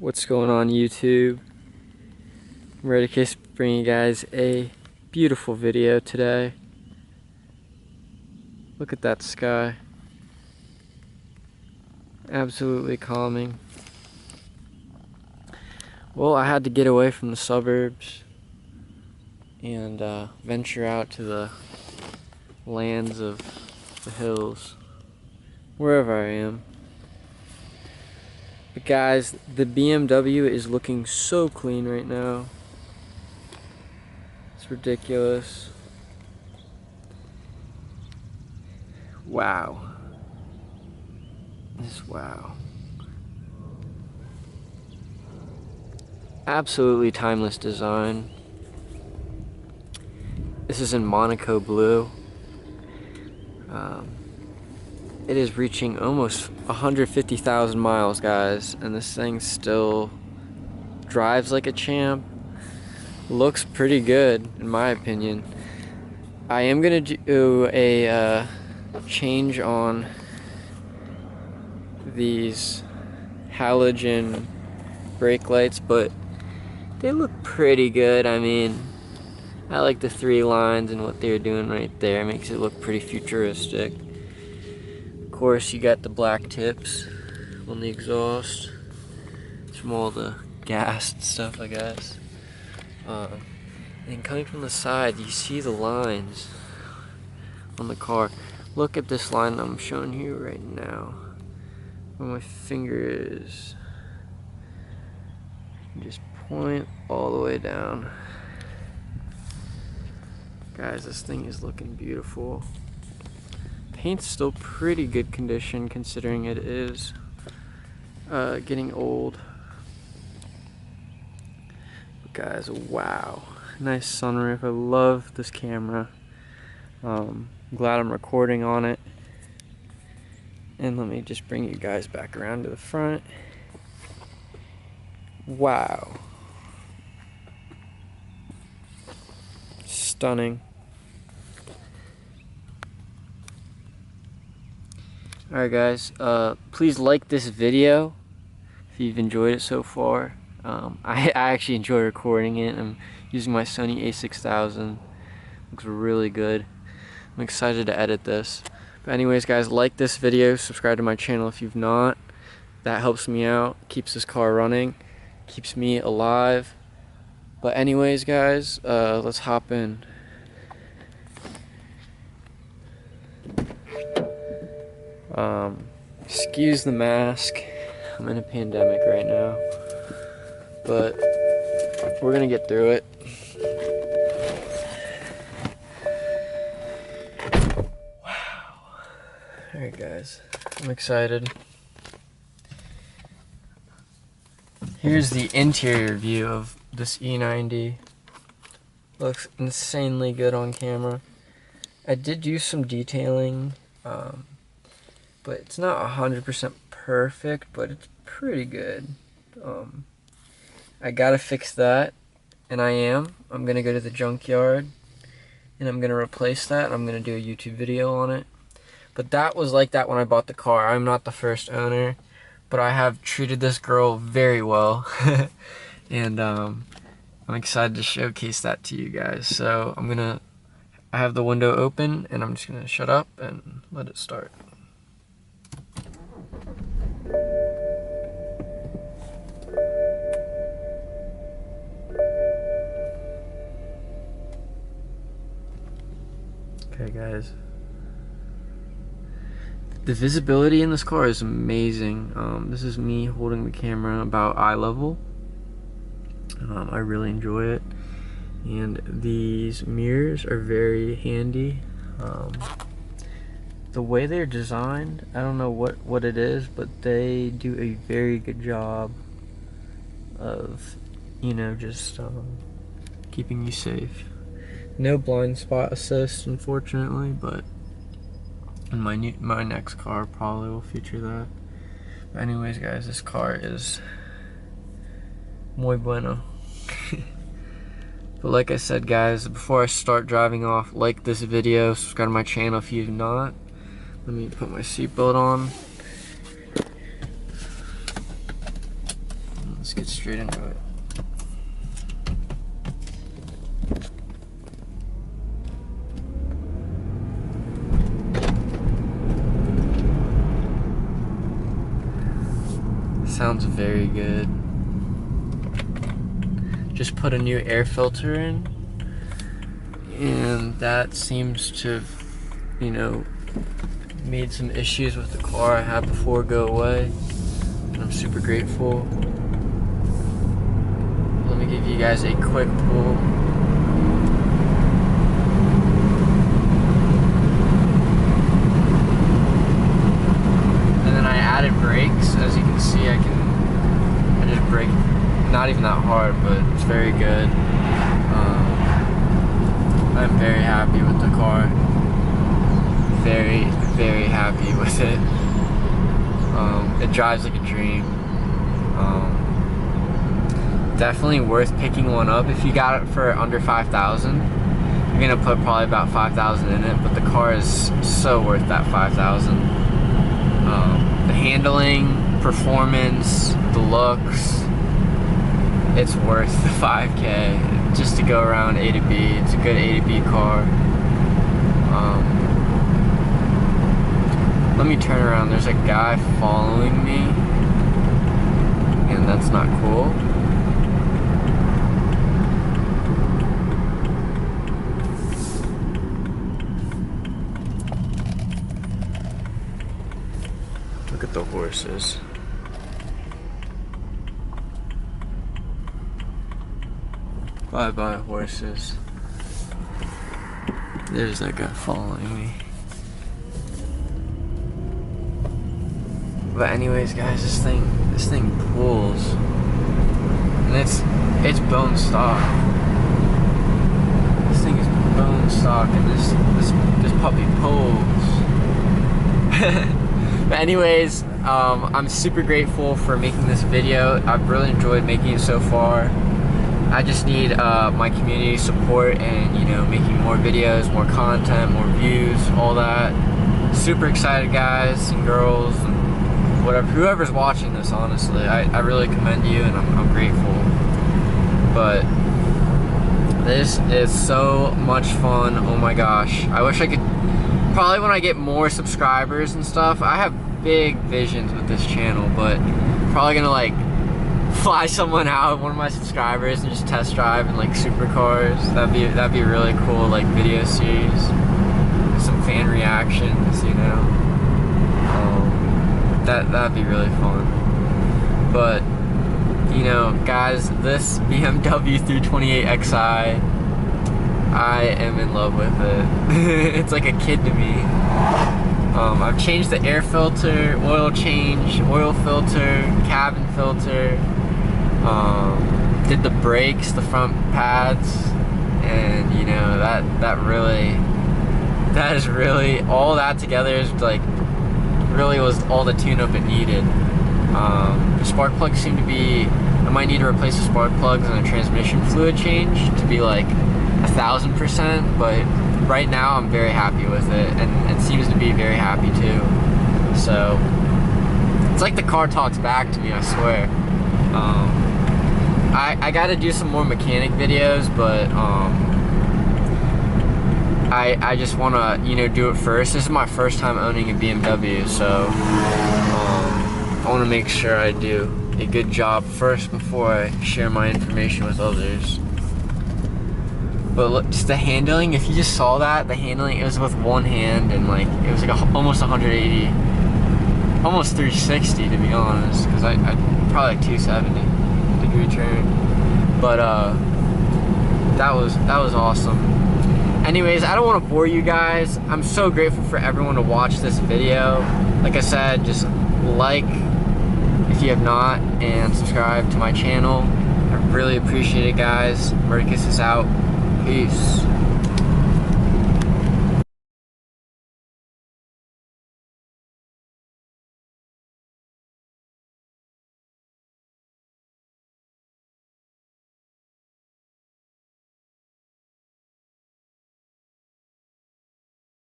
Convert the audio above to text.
What's going on, YouTube? I'm ready to bring you guys a beautiful video today. Look at that sky. Absolutely calming. Well, I had to get away from the suburbs and venture out to the lands of the hills, wherever I am. But guys, the BMW is looking so clean right now. It's ridiculous. Wow. Wow. Absolutely timeless design. This is in Monaco blue. It is reaching almost 150,000 miles, guys, and this thing still drives like a champ. Looks pretty good, in my opinion. I am gonna do a change on these halogen brake lights, but they look pretty good. I mean, I like the 3 lines and what they're doing right there. It makes it look pretty futuristic. Of course, you got the black tips on the exhaust. It's from all the gas and stuff, I guess. And coming from the side, you see the lines on the car. Look at this line I'm showing you right now. Where my finger is. Just point all the way down. Guys, this thing is looking beautiful. Paint's still pretty good condition considering it is getting old. But guys, wow. Nice sunroof. I love this camera. I'm glad I'm recording on it. And let me just bring you guys back around to the front. Wow. Stunning. Alright guys, please like this video if you've enjoyed it so far. I actually enjoy recording it. I'm using my Sony a6000. Looks really good. I'm excited to edit this. But anyways guys, like this video, subscribe to my channel if you've not. That helps me out, keeps this car running, keeps me alive. But anyways guys, let's hop in. Excuse the mask. I'm in a pandemic right now. But we're gonna get through it. Wow. Alright guys, I'm excited. Here's the interior view of this E90. Looks insanely good on camera. I did use some detailing, but it's not 100% perfect, but it's pretty good. I gotta fix that, and I'm gonna go to the junkyard, and I'm gonna replace that. I'm gonna do a YouTube video on it. But that was like that when I bought the car. I'm not the first owner, but I have treated this girl very well. And I'm excited to showcase that to you guys. So I have the window open, and I'm just gonna shut up and let it start. Okay guys, the visibility in this car is amazing. This is me holding the camera about eye level. I really enjoy it, and these mirrors are very handy. The way they're designed, I don't know what it is, but they do a very good job of, just keeping you safe. No blind spot assist, unfortunately, but in my next car probably will feature that. But anyways, guys, this car is muy bueno. But like I said, guys, before I start driving off, like this video, subscribe to my channel if you've not. Let me put my seatbelt on. Let's get straight into it. Sounds very good. Just put a new air filter in, and that seems to have, you know, made some issues with the car I had before go away, and I'm super grateful. Let me give you guys a quick pull. And then I added brakes. As you can see, I just brake, not even that hard, but it's very good. I'm very happy with the car. Very, very happy with it. It drives like a dream. Definitely worth picking one up. If you got it for under 5,000, you're gonna put probably about 5,000 in it, but the car is so worth that 5,000. The handling, performance, the looks, it's worth the 5K just to go around A to B. It's a good A to B car. Let me turn around. There's a guy following me, and that's not cool. Look at the horses. Bye-bye, horses. There's that guy following me. But anyways, guys, this thing pulls, and it's bone stock. This thing is bone stock, and this puppy pulls. But anyways, I'm super grateful for making this video. I've really enjoyed making it so far. I just need my community support, and you know, making more videos, more content, more views, all that. Super excited, guys and girls, and whatever, whoever's watching this, honestly, I really commend you, and I'm grateful. But this is so much fun. Oh my gosh, I wish I could, probably when I get more subscribers and stuff, I have big visions with this channel, but probably gonna like fly someone out, one of my subscribers, and just test drive in like supercars. That'd be a really cool like video series, some fan reactions, you know. That'd be really fun. But you know, guys, this BMW 328xi, I am in love with it. It's like a kid to me. I've changed the air filter, oil change, oil filter, cabin filter, did the brakes, the front pads, and you know, that is really, all that together is like, really was all the tune-up it needed. The spark plugs seem to be, I might need to replace the spark plugs and a transmission fluid change to be like 1,000%, but right now I'm very happy with it, and it seems to be very happy too. So it's like the car talks back to me, I swear. I gotta do some more mechanic videos, but I just want to, you know, do it first. This is my first time owning a BMW, so I want to make sure I do a good job first before I share my information with others. But look, just the handling, if you just saw that, the handling, it was with one hand, and like, it was like almost 180, almost 360 to be honest, because I probably like 270 degree turn. But that was awesome. Anyways, I don't want to bore you guys. I'm so grateful for everyone to watch this video. Like I said, just like if you have not, and subscribe to my channel. I really appreciate it, guys. Verticus is out. Peace.